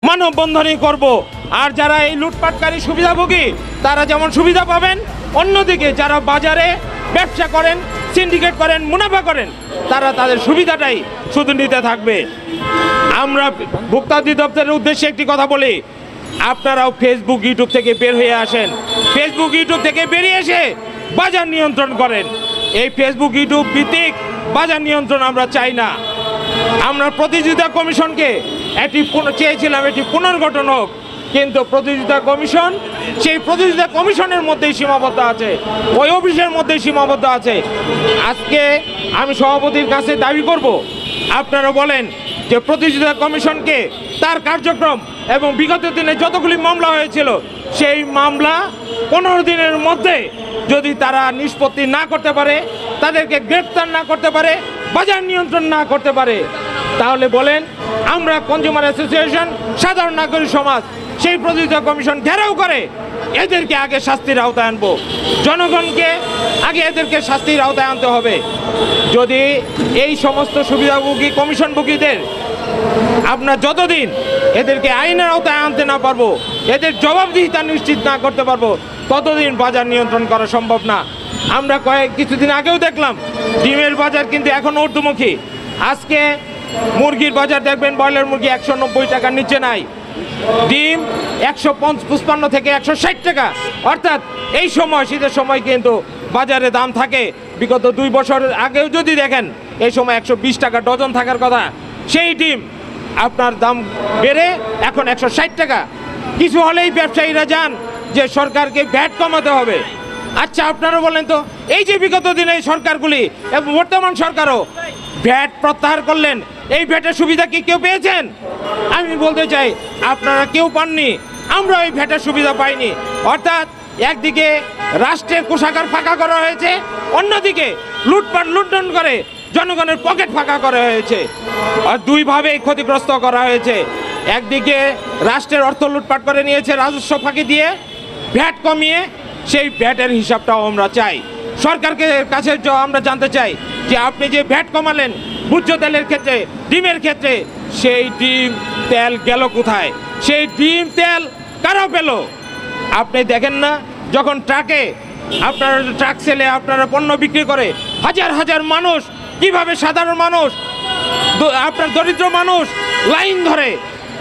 মানববন্ধনই করব। আর যারা এই লুটপাটকারী সুবিধাভোগী তারা যেমন সুবিধা পাবেন, অন্যদিকে যারা বাজারে ব্যবসা করেন, সিন্ডিকেট করেন, মুনাফা করেন, তারা তাদের সুবিধাটাই শুধু নিতে থাকবে। আমরা ভোক্তা অধিদপ্তরের উদ্দেশ্যে একটি কথা বলি, আপনারাও ফেসবুক ইউটিউব থেকে বের হয়ে আসেন। ফেসবুক ইউটিউব থেকে বেরিয়ে এসে বাজার নিয়ন্ত্রণ করেন। এই ফেসবুক ইউটিউব ভিত্তিক বাজার নিয়ন্ত্রণ আমরা চাই না। আমরা প্রতিযোগিতা কমিশনকে চেয়েছিলাম এটি পুনর্গঠন হোক, কিন্তু প্রতিযোগিতা কমিশন সেই প্রতিযোগিতা কমিশনের মধ্যেই সীমাবদ্ধ আছে, ওই অফিসের মধ্যেই সীমাবদ্ধ আছে। আজকে আমি সভাপতির কাছে দাবি করব, আপনারা বলেন যে প্রতিযোগিতা কমিশনকে তার কার্যক্রম এবং বিগত দিনে যতগুলি মামলা হয়েছিল সেই মামলা 15 দিনের মধ্যে যদি তারা নিষ্পত্তি না করতে পারে, তাদেরকে গ্রেপ্তার না করতে পারে, বাজার নিয়ন্ত্রণ না করতে পারে, তাহলে বলেন আমরা কনজিউমার অ্যাসোসিয়েশন, সাধারণ নাগরিক সমাজ সেই প্রতিযোগিতা কমিশন ঘেরাও করে এদেরকে আগে শাস্তির আওতায় আনবো। জনগণকে আগে এদেরকে শাস্তির আওতায় আনতে হবে। যদি এই সমস্ত সুবিধাভোগী কমিশনভোগীদের আপনার যতদিন এদেরকে আইনের আওতায় আনতে না পারবো, এদের জবাবদিহিতা নিশ্চিত না করতে পারবো, ততদিন বাজার নিয়ন্ত্রণ করা সম্ভব না। আমরা কিছুদিন আগেও দেখলাম ডিমের বাজার কিন্তু এখন ঊর্ধ্বমুখী। আজকে মুরগির বাজার দেখবেন, ব্রয়লার মুরগি 190 টাকার নিচে নাই, ডিম 155 থেকে 160 টাকা। অর্থাৎ এই সময় শীতের সময় কিন্তু বাজারে দাম থাকে, বিগত 2 বছর আগেও যদি দেখেন এই সময় 120 টাকা ডজন থাকার কথা, সেই ডিম আপনার দাম বেড়ে এখন 160 টাকা। কিছু হলেই ব্যবসায়ীরা যান যে সরকারকে ভ্যাট কমাতে হবে। আচ্ছা আপনারা বলেন তো, এই যে বিগত দিনে সরকারগুলি এবং বর্তমান সরকারও ভ্যাট প্রত্যাহার করলেন, এই ভ্যাটের সুবিধা কি কেউ পেয়েছেন? আমি বলতে চাই আপনারা কেউ পাননি, আমরা ওই ভ্যাটের সুবিধা পাইনি। অর্থাৎ একদিকে রাষ্ট্রের কোষাগার ফাঁকা করা হয়েছে, অন্যদিকে লুণ্ঠন করে জনগণের পকেট ফাঁকা করা হয়েছে। আর দুইভাবেই ক্ষতিগ্রস্ত করা হয়েছে। একদিকে রাষ্ট্রের অর্থ লুটপাট করে নিয়েছে রাজস্ব ফাঁকি দিয়ে, ভ্যাট কমিয়ে সেই ভ্যাটের হিসাবটাও আমরা চাই। সরকারকে কাছে আমরা জানতে চাই যে আপনি যে ভ্যাট কমালেন ভোজ্য তেলের ক্ষেত্রে, ডিমের ক্ষেত্রে, সেই ডিম তেল গেল কোথায়? সেই ডিম তেল কারা পেল? আপনি দেখেন না, যখন ট্রাকে আপনারা ট্রাক সেলে আপনারা পণ্য বিক্রি করে হাজার হাজার মানুষ, কিভাবে সাধারণ মানুষ, আপনার দরিদ্র মানুষ লাইন ধরে।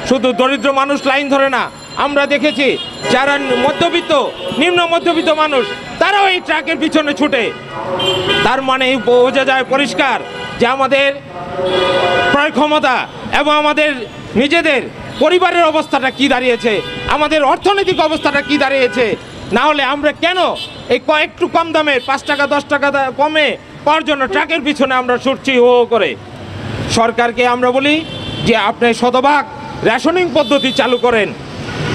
শুধু দরিদ্র মানুষ লাইন ধরে না, আমরা দেখেছি যারা মধ্যবিত্ত, নিম্ন মধ্যবিত্ত মানুষ, তারাও এই ট্রাকের পিছনে ছুটে। তার মানে বোঝা যায় পরিষ্কার যে আমাদের ক্রয় ক্ষমতা এবং আমাদের নিজেদের পরিবারের অবস্থাটা কি দাঁড়িয়েছে, আমাদের অর্থনৈতিক অবস্থাটা কি দাঁড়িয়েছে। না হলে আমরা কেন এই একটু কম দামে 5 টাকা 10 টাকা কমে পাওয়ার জন্য ট্রাকের পিছনে আমরা ছুটছি হো করে। সরকারকে আমরা বলি যে আপনি শতভাগ রেশনিং পদ্ধতি চালু করেন।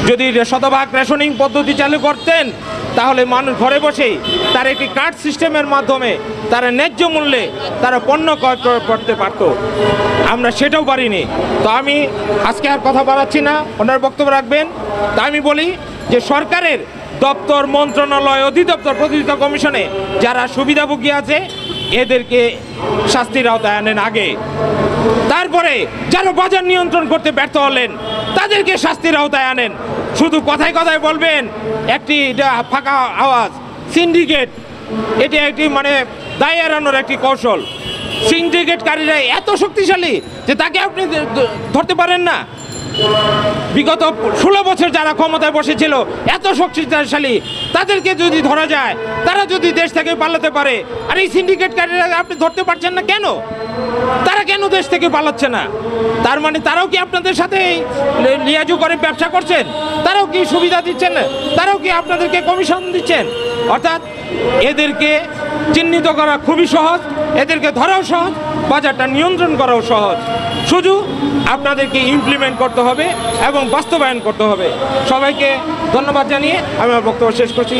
যদি শতভাগ রেশনিং পদ্ধতি চালু করতেন তাহলে মানুষ ঘরে বসেই তার একটি কার্ড সিস্টেমের মাধ্যমে তারা ন্যায্য মূল্যে তারা পণ্য ক্রয় করতে পারত। আমরা সেটাও পারিনি। তো আমি আজকে আর কথা বাড়াচ্ছি না, ওনার বক্তব্য রাখবেন। তা আমি বলি যে সরকারের দপ্তর, মন্ত্রণালয়, অধিদপ্তর, প্রতিযোগিতা কমিশনে যারা সুবিধাভোগী আছে এদেরকে শাস্তির আওতায় আনেন আগে। তারপরে যারা বাজার নিয়ন্ত্রণ করতে ব্যর্থ হলেন তাদেরকে শাস্তির আওতায় আনেন। শুধু কথায় কথায় বলবেন একটি ফাঁকা আওয়াজ, সিন্ডিকেট, এটি একটি মানে দায় এড়ানোর একটি কৌশল। সিন্ডিকেটকারীরা এত শক্তিশালী যে তাকে আপনি ধরতে পারেন না। বিগত 16 বছর যারা ক্ষমতায় বসেছিল এত শক্তিশালী, তাদেরকে যদি ধরা যায়, তারা যদি দেশ থেকে পালাতে পারে, আর এই সিন্ডিকেটকারীরা আপনি ধরতে পারছেন না কেন? তারা কেন দেশ থেকে পালাচ্ছে না? তার মানে তারাও কি আপনাদের সাথে লিয়াজু করে ব্যবসা করছেন? তারাও কি সুবিধা দিচ্ছেন না? তারাও কি আপনাদেরকে কমিশন দিচ্ছেন? অর্থাৎ এদেরকে চিহ্নিত করা খুবই সহজ, এদেরকে ধরাও সহজ, বাজারটা নিয়ন্ত্রণ করাও সহজ। শুধু আপনাদেরকে ইমপ্লিমেন্ট করতে হবে এবং বাস্তবায়ন করতে হবে। সবাইকে ধন্যবাদ জানিয়ে আমি আমার বক্তব্য শেষ করছি।